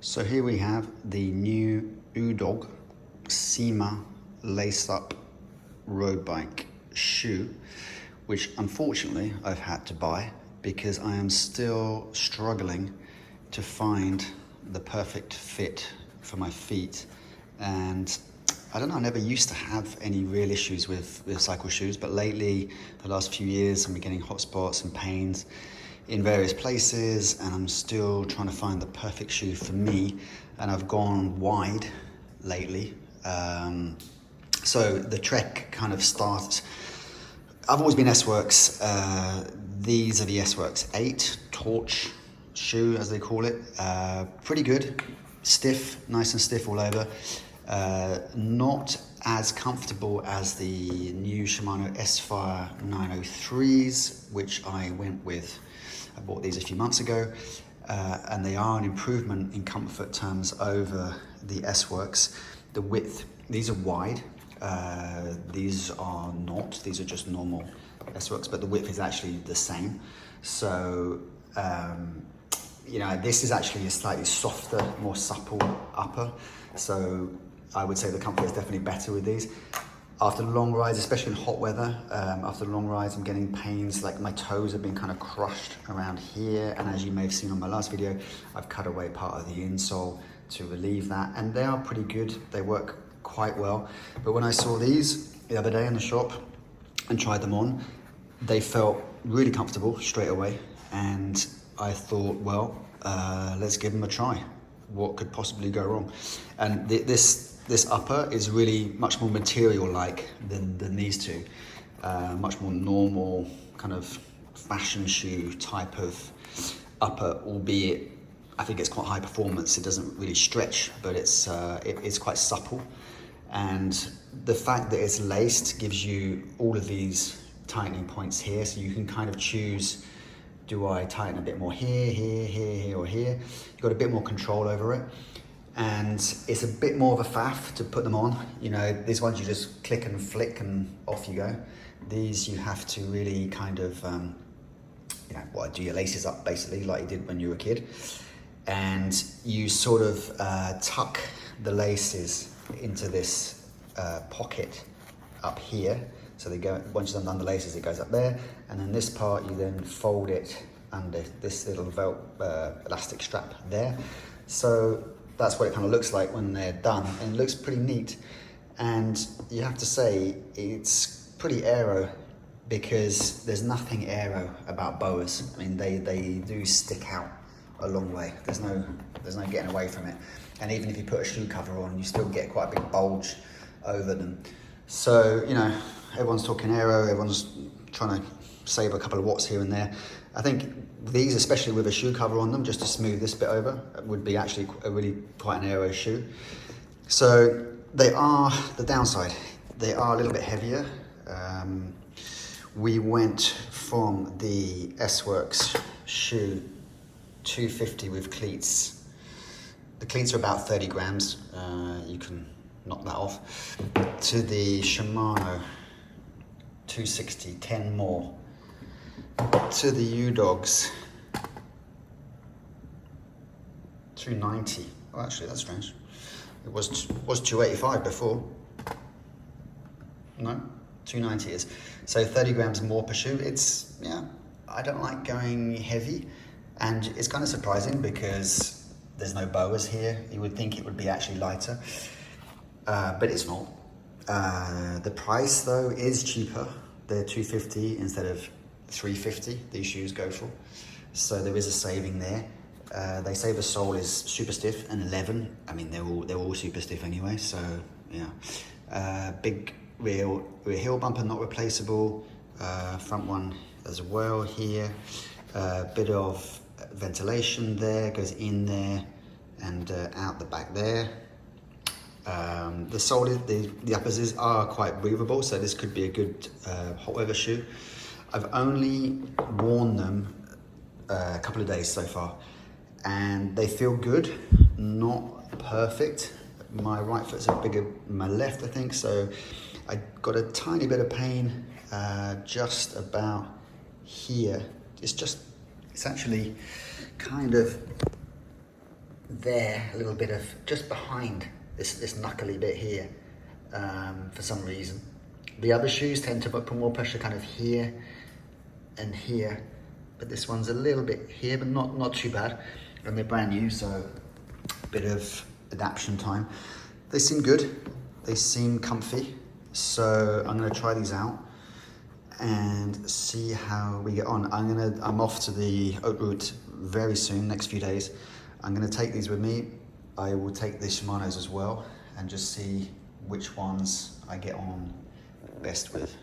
So here we have the new Udog Cima lace-up road bike shoe, which unfortunately I've had to buy because I am still struggling to find the perfect fit for my feet. And I don't know, I never used to have any real issues with cycle shoes, but lately, the last few years, I'm getting hot spots and pains in various places, and I'm still trying to find the perfect shoe for me, and I've gone wide lately. So the trek kind of starts. I've always been S-Works. These are the S-Works 8 torch shoe, as they call it. Pretty good, stiff, nice and stiff all over. Not as comfortable as the new Shimano SPhyre 903s, which I went with. I bought these a few months ago, and they are an improvement in comfort terms over the S-Works. The width, these are wide. These are not, these are just normal S-Works, but the width is actually the same. So, you know, this is actually a slightly softer, more supple upper. So I would say the comfort is definitely better with these. After long rides, especially in hot weather, after long rides, I'm getting pains, like my toes have been kind of crushed around here. And as you may have seen on my last video, I've cut away part of the insole to relieve that. And they are pretty good. They work quite well. But when I saw these the other day in the shop and tried them on, they felt really comfortable straight away. And I thought, well, let's give them a try. What could possibly go wrong? And this upper is really much more material-like than these two. Much more normal, kind of fashion shoe type of upper, albeit I think it's quite high performance. It doesn't really stretch, but it's quite supple. And the fact that it's laced gives you all of these tightening points here, so you can kind of choose, do I tighten a bit more here, here, here, here, or here? You've got a bit more control over it. And it's a bit more of a faff to put them on. You know, these ones you just click and flick and off you go. These you have to really kind of, you know, well, do your laces up basically like you did when you were a kid. And you sort of tuck the laces into this pocket up here. So they go, once you've undone the laces, it goes up there. And then this part, you then fold it under this little elastic strap there. So that's what it kind of looks like when they're done, and it looks pretty neat. And you have to say, it's pretty aero because there's nothing aero about boas. I mean, they do stick out a long way. There's no getting away from it. And even if you put a shoe cover on, you still get quite a big bulge over them. So, you know, everyone's talking aero, everyone's trying to save a couple of watts here and there. I think these, especially with a shoe cover on them, just to smooth this bit over, would be actually quite an aero shoe. So they are, the downside, they are a little bit heavier. We went from the S-Works shoe 250 with cleats. The cleats are about 30 grams. You can knock that off. To the Shimano 260, 10 more. To the Udogs 290. Oh, actually, that's strange. It was 285 before. No, 290 is. So 30 grams more per shoe. It's, yeah, I don't like going heavy. And it's kind of surprising because there's no boas here. You would think it would be actually lighter, but it's not. The price though is cheaper. They're 250 instead of 350 these shoes go for. So there is a saving there. They say the sole is super stiff and 11. I mean, they're all super stiff anyway. So yeah, big rear heel bumper not replaceable. Front one as well here. Bit of ventilation there, goes in there and out the back there. The sole, the uppers are quite breathable, so this could be a good hot weather shoe. I've only worn them a couple of days so far, and they feel good, not perfect. My right foot's a bigger than my left, I think, so I got a tiny bit of pain just about here. It's actually kind of there, a little bit of just behind this knuckly bit here, for some reason. The other shoes tend to put more pressure kind of here and here, but this one's a little bit here, but not too bad. And they're brand new, so a bit of adaptation time. They seem good, they seem comfy, so I'm gonna try these out and see how we get on. I'm off to the haute route very soon, next few days. I'm gonna take these with me. I will take the Shimanos as well and just see which ones I get on best with.